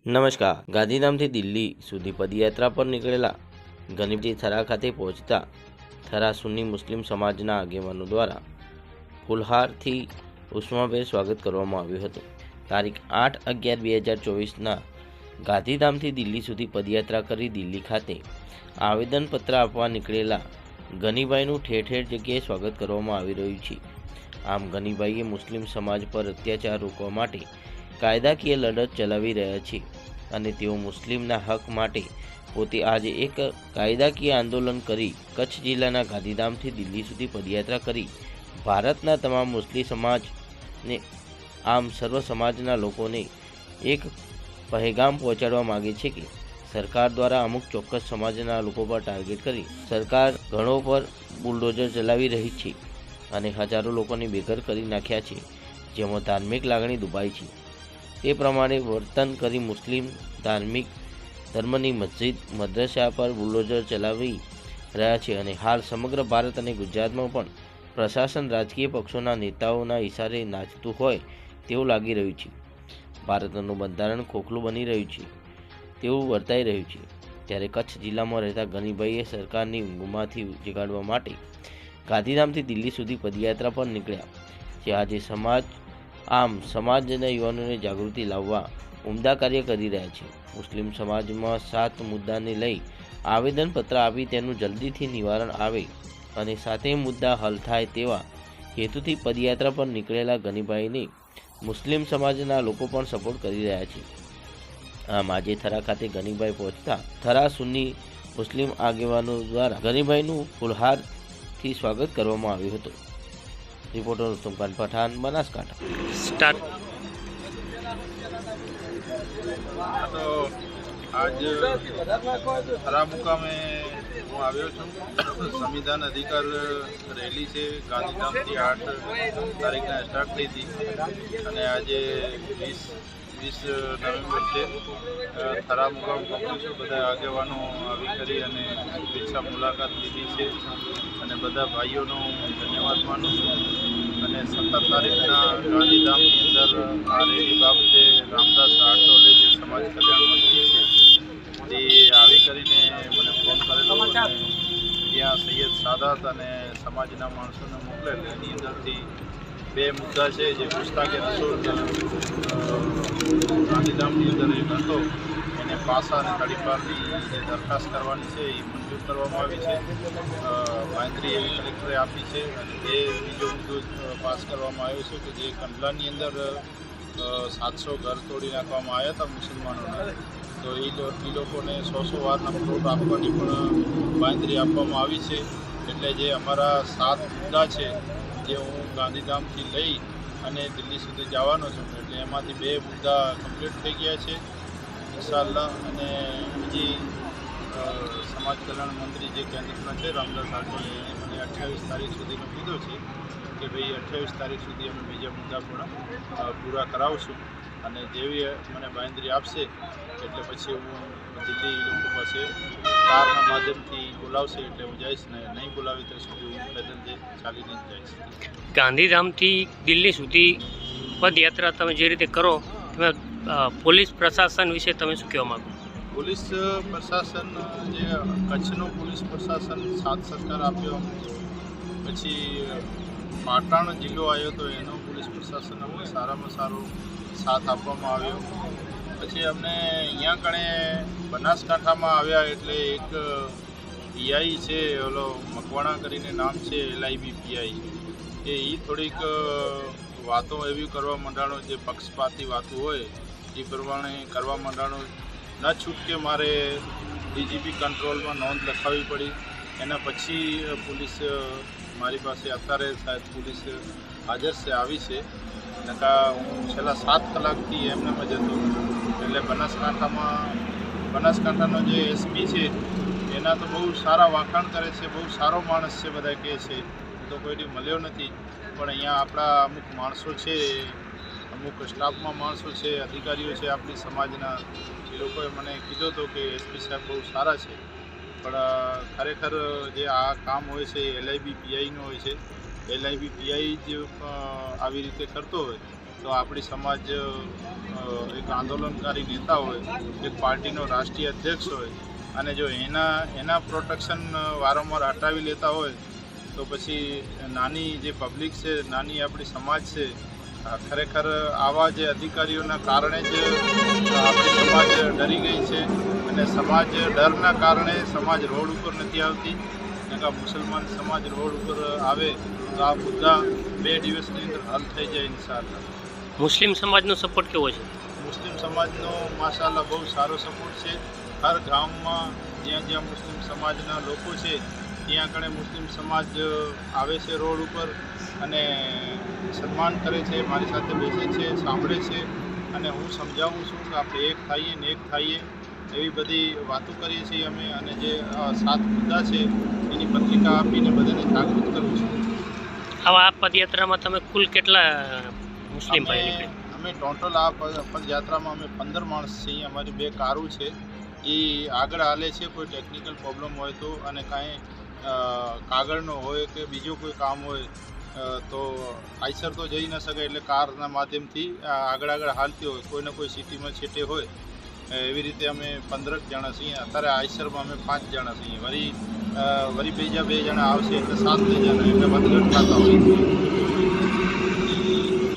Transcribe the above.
નમસ્કાર. ગાંધીધામથી દિલ્હી સુધી પદયાત્રા પર નીકળેલા ગનીભાઈ થરા ખાતે પહોંચતા થરા સુન્ની મુસ્લિમ સમાજના આગેવાનો દ્વારા ફુલહારથી ઉષ્માભેર સ્વાગત કરવામાં આવ્યું હતું. તારીખ 8/11/2024ના ગાંધીધામથી દિલ્હી સુધી પદયાત્રા કરી દિલ્હી ખાતે આવેદનપત્ર આપવા નીકળેલા ગનીભાઈનું ઠેર ઠેર જગ્યાએ સ્વાગત કરવામાં આવી રહ્યું છે. આમ ગનીભાઈએ મુસ્લિમ સમાજ પર અત્યાચાર રોકવા માટે કાયદાકીય લડત ચલાવી રહ્યા છે અને તેઓ મુસ્લિમના હક માટે પોતે આજે એક કાયદાકીય આંદોલન કરી કચ્છ જિલ્લાના ગાંધીધામથી દિલ્હી સુધી પદયાત્રા કરી ભારતના તમામ મુસ્લિમ સમાજને આમ સર્વ સમાજના લોકોને એક પહેગામ પહોંચાડવા માગે છે કે સરકાર દ્વારા અમુક ચોક્કસ સમાજના લોકો પર ટાર્ગેટ કરી સરકાર ઘણો પર બુલડોઝર ચલાવી રહી છે અને હજારો લોકોને બેઘર કરી નાખ્યા છે, જેમાં ધાર્મિક લાગણી દુભાઈ છે. તે પ્રમાણે વર્તન કરી મુસ્લિમ ધાર્મિક ધર્મની મસ્જિદ મદ્રસા પર બુલડોઝર ચલાવી રહ્યા છે અને હાલ સમગ્ર ભારત અને ગુજરાતમાં પણ પ્રશાસન રાજકીય પક્ષોના નેતાઓના ઇશારે નાચતું હોય તેવું લાગી રહ્યું છે. ભારતનું બંધારણ ખોખલું બની રહ્યું છે તેવું વર્તાઈ રહ્યું છે. ત્યારે કચ્છ જિલ્લામાં રહેતા ગનીભાઈએ સરકારની ઊંઘમાંથી જગાડવા માટે ગાંધીધામથી દિલ્હી સુધી પદયાત્રા પર નીકળ્યા છે. આજે સમાજના યુવાનોને જાગૃતિ લાવવા ઉમદા કાર્ય કરી રહ્યા છે. મુસ્લિમ સમાજમાં 7 મુદ્દાને લઈ આવેદનપત્ર આપી તેનું જલ્દીથી નિવારણ આવે અને 7 મુદ્દા હલ થાય તેવા હેતુથી પદયાત્રા પર નીકળેલા ગનીભાઈને મુસ્લિમ સમાજના લોકો પણ સપોર્ટ કરી રહ્યા છે. આમ આજે થરા ખાતે ગનીભાઈ પહોંચતા થરા સુન્ની મુસ્લિમ આગેવાનો દ્વારા ગનીભાઈનું ફુલહારથી સ્વાગત કરવામાં આવ્યું હતું. रिपोर्टर रुस्तम पठान, बनासकांठा. तो आज थरा मुकामे હું આવ્યો છું. સંવિધાન અધિકાર રેલી છે ગાંધીધામથી 8 તારીખના સ્ટાર્ટ થઈ હતી અને આજે 20 નવેમ્બર છે. થરા મુકામ પહોંચીશું. બધા આગેવાનો આવી કરી અને શુભેચ્છા મુલાકાત લીધી છે અને બધા ભાઈઓનો ધન્યવાદ માનું છું. અને 17 તારીખના ગાંધીધામની અંદર આ રેલી બાબતે રામદાસ આઠવલે જે સમાજ કલ્યાણ મંત્રી છે તે આવી કરીને મને ફોન કરેલો અને ત્યાં સૈયદ સાદાત અને સમાજના માણસોને મોકલેલ. એની અંદરથી 2 મુદ્દા છે જે મુસ્તાકે રસૂલ ગાંધીધામની અંદર એક હતો એને પાસા અને તડીપારની જે દરખાસ્ત કરવાની છે એ મંજૂર કરવામાં આવી છે. બાંધરી એવી કલેક્ટરે આપી છે અને બીજો મુદ્દો પાસ કરવામાં આવ્યો છે કે જે કંડલાની અંદર 700 ઘર તોડી નાખવામાં આવ્યા હતા મુસલમાનોના, તો એ લોકોને 100 વારના પ્લોટ આપવાની પણ બાંધરી આપવામાં આવી છે. એટલે જે અમારા 7 મુદ્દા છે જે હું ગાંધીધામથી લઈ અને દિલ્હી સુધી જવાનો છું, એટલે એમાંથી 2 મુદ્દા કમ્પ્લીટ થઈ ગયા છે ઇન્શાઅલ્લાહ. અને બીજી સમાજ કલ્યાણ મંત્રી જે કેન્દ્રના છે રામદાસ આઠવલે એને મને 28 તારીખ સુધીનો કીધો છે કે ભાઈ 28 તારીખ સુધી અમે બીજા મુદ્દા પણ પૂરા કરાવશું અને જેવી મને બાંધરી આપશે એટલે પછી હું દિલ્હી લોકો પાસે કારના માધ્યમથી બોલાવશે એટલે હું જઈશ ને નહીં બોલાવી ત્યાં સુધી હું પેદલ ચાલીને જ જઈશ. ગાંધીધામથી દિલ્હી સુધી પદયાત્રા તમે જે રીતે કરો તમે પોલીસ પ્રશાસન વિશે તમે શું કહેવા માગો? પોલીસ પ્રશાસન જે કચ્છનું પોલીસ પ્રશાસન સાથ સરકાર આપ્યો, પછી પાટણ જિલ્લો આવ્યો તો એનો પોલીસ પ્રશાસન અમને સારામાં સારો સાથ આપવામાં આવ્યો. પછી અમને અહીંયા કણે બનાસકાંઠામાં આવ્યા એટલે એક પીઆઈ છે, ઓલો મકવાણા કરીને નામ છે, LIB પીઆઈ, એ થોડીક વાતો એવી કરવા માંડાણો જે પક્ષપાતી વાતો હોય એ પ્રમાણે કરવા માંડાણો. ન છૂટકે મારે DGP કંટ્રોલમાં નોંધ લખાવવી પડી. એના પછી પોલીસ મારી પાસે અત્યારે સાહેબ પોલીસ હાજર છે, આવી છે. નકા હું છેલ્લા 7 કલાકથી એમનેમાં જતો. એટલે બનાસકાંઠાનો જે SP છે એના તો બહુ સારા વખાણ કરે છે, બહુ સારો માણસ છે, બધા કહે છે. હું તો કોઈથી મળ્યો નથી, પણ અહીંયા આપણા અમુક માણસો છે, અમુક સ્ટાફમાં માણસો છે, અધિકારીઓ છે આપણી સમાજના, એ લોકોએ મને કીધો હતો કે SP સાહેબ બહુ સારા છે. પણ ખરેખર જે આ કામ હોય છે એ LIB પીઆઈનું હોય છે. LIB પીઆઈ જ આવી રીતે કરતો હોય તો આપણી સમાજ એક આંદોલનકારી નેતા હોય, એક પાર્ટીનો રાષ્ટ્રીય અધ્યક્ષ હોય અને જો એના પ્રોટેક્શન વારંવાર હટાવી લેતા હોય તો પછી નાની જે પબ્લિક છે, નાની આપણી સમાજ છે, ખરેખર આવા જે અધિકારીઓના કારણે જ આપણી સમાજ ડરી ગઈ છે અને સમાજ ડરના કારણે સમાજ રોડ ઉપર નથી આવતી. કે મુસલમાન સમાજ રોડ ઉપર આવે તો આ મુદ્દા 2 દિવસની અંદર હલ થઈ જાય ઇન્શાઅલ્લાહ. મુસ્લિમ સમાજનો સપોર્ટ કેવો છે? મુસ્લિમ સમાજનો માશાઅલ્લાહ બહુ સારો સપોર્ટ છે. હર ગામમાં જ્યાં જ્યાં મુસ્લિમ સમાજના લોકો છે ત્યાં આગળ મુસ્લિમ સમાજ આવે છે રોડ ઉપર અને સન્માન કરે છે, મારી સાથે બેસે છે, સાંભળે છે અને હું સમજાવું છું કે આપણે એક થઈએ ને એક થઈએ એવી બધી વાતો કરીએ છીએ અમે. અને જે 7 મુદ્દા છે એની પત્રિકા આપીને બધાને જાગૃત કરું છું. આવા આ પદયાત્રામાં તમે કુલ કેટલા મુસ્લિમ ભાઈ નીકળે? અમે ટોટલ આ પદયાત્રામાં અમે 15 માણસ છીએ. અમારી 2 કારો છે એ આગળ હાલે છે. કોઈ ટેકનિકલ પ્રોબ્લેમ હોય તો અને કાંઈ કાગળનો હોય કે બીજું કોઈ કામ હોય તો આઈસર તો જઈ ન શકે એટલે કારના માધ્યમથી આગળ હાલતી હોય. કોઈને કોઈ સિટીમાં છેટે હોય એવી રીતે અમે 15 જણા છીએ. અત્યારે આઈસરમાં અમે 5 જણા છીએ. વળી બીજા 2 જણા આવશે એટલે 7 જણા એટલે વધઘટ થતા હોય.